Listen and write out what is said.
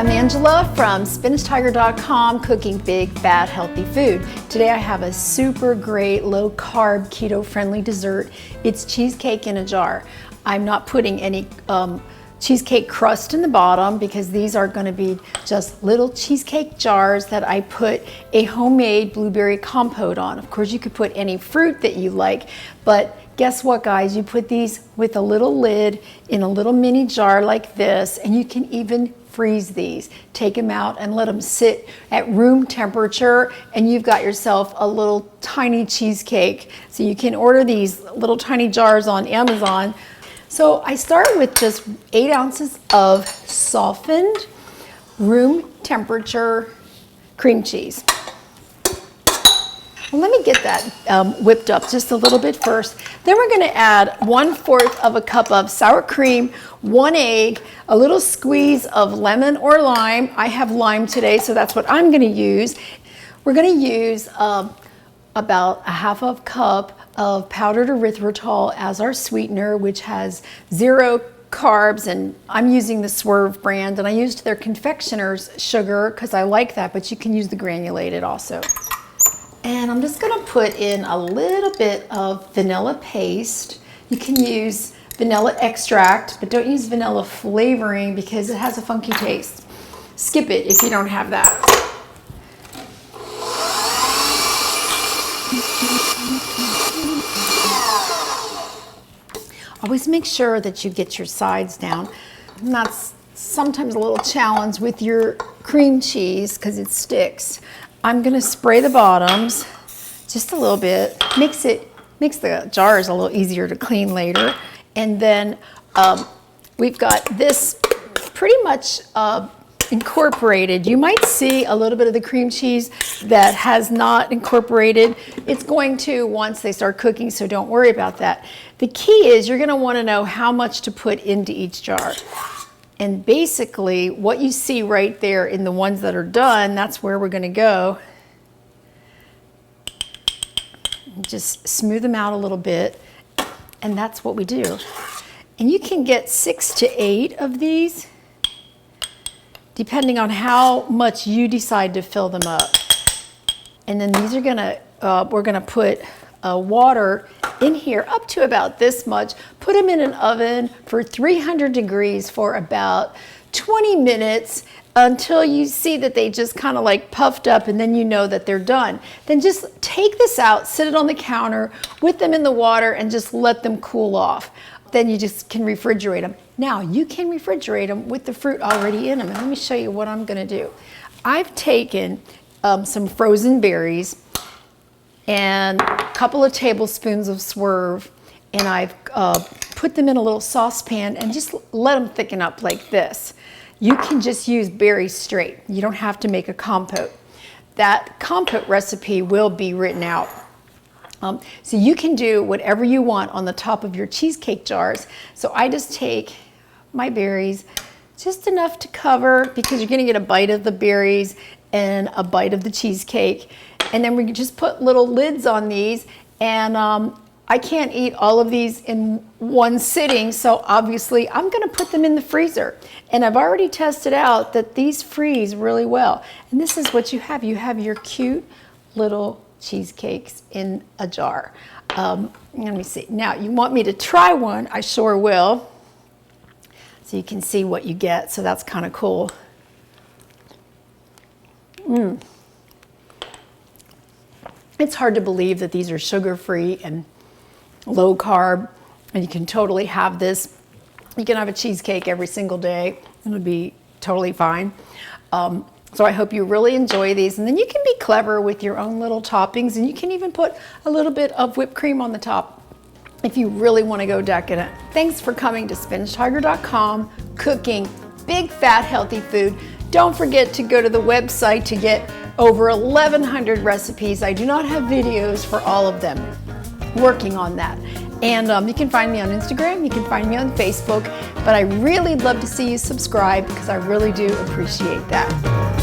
I'm Angela from SpinachTiger.com, cooking big, fat, healthy food. Today I have a super great low-carb, keto-friendly dessert. It's cheesecake in a jar. I'm not putting any cheesecake crust in the bottom because these are going to be just little cheesecake jars that I put a homemade blueberry compote on. Of course, you could put any fruit that you like, but guess what, guys? You put these with a little lid in a little mini jar like this, and you can even freeze these. Take them out and let them sit at room temperature, and you've got yourself a little tiny cheesecake. So you can order these little tiny jars on Amazon. So I start with just 8 ounces of softened room temperature cream cheese. Well, let me get that whipped up just a little bit first. Then we're going to add 1/4 of a cup of sour cream, 1 egg, a little squeeze of lemon or lime. I have lime today, so that's what I'm going to use. We're going to use about a 1/2 cup of powdered erythritol as our sweetener, which has 0 carbs, and I'm using the Swerve brand, and I used their confectioner's sugar because I like that, but you can use the granulated also. And I'm just gonna put in a little bit of vanilla paste. You can use vanilla extract, but don't use vanilla flavoring because it has a funky taste. Skip it if you don't have that. Always make sure that you get your sides down. And that's sometimes a little challenge with your cream cheese because it sticks. I'm gonna spray the bottoms just a little bit. Makes the jars a little easier to clean later. And then we've got this pretty much incorporated. You might see a little bit of the cream cheese that has not incorporated. It's going to once they start cooking, so don't worry about that. The key is you're gonna wanna know how much to put into each jar. And basically what you see right there in the ones that are done, that's where we're gonna go. Just smooth them out a little bit, and that's what we do. And you can get 6 to 8 of these, depending on how much you decide to fill them up. And then these are gonna, we're gonna put water in here up to about this much. Put them in an oven for 300 degrees for about 20 minutes until you see that they just kind of like puffed up, and then you know that they're done. Then just take this out, sit it on the counter with them in the water, and just let them cool off. Then you just can refrigerate them. Now you can refrigerate them with the fruit already in them. And let me show you what I'm gonna do. I've taken some frozen berries and a couple of tablespoons of Swerve, and I've put them in a little saucepan and just let them thicken up like this. You can just use berries straight. You don't have to make a compote. That compote recipe will be written out. So you can do whatever you want on the top of your cheesecake jars. So I just take my berries, just enough to cover, because you're gonna get a bite of the berries and a bite of the cheesecake. And then we just put little lids on these, and I can't eat all of these in one sitting, so obviously I'm gonna put them in the freezer. And I've already tested out that these freeze really well. And this is what you have. You have your cute little cheesecakes in a jar. Let me see. Now, you want me to try one? I sure will. So you can see what you get, so that's kind of cool. It's hard to believe that these are sugar-free and low carb, and you can totally have this. You can have a cheesecake every single day, and it'll be totally fine. So I hope you really enjoy these, and then you can be clever with your own little toppings, and you can even put a little bit of whipped cream on the top if you really want to go decadent. Thanks for coming to SpinachTiger.com, cooking big, fat, healthy food. Don't forget to go to the website to get over 1,100 recipes. I do not have videos for all of them. Working on that. And you can find me on Instagram, you can find me on Facebook, but I really love to see you subscribe because I really do appreciate that.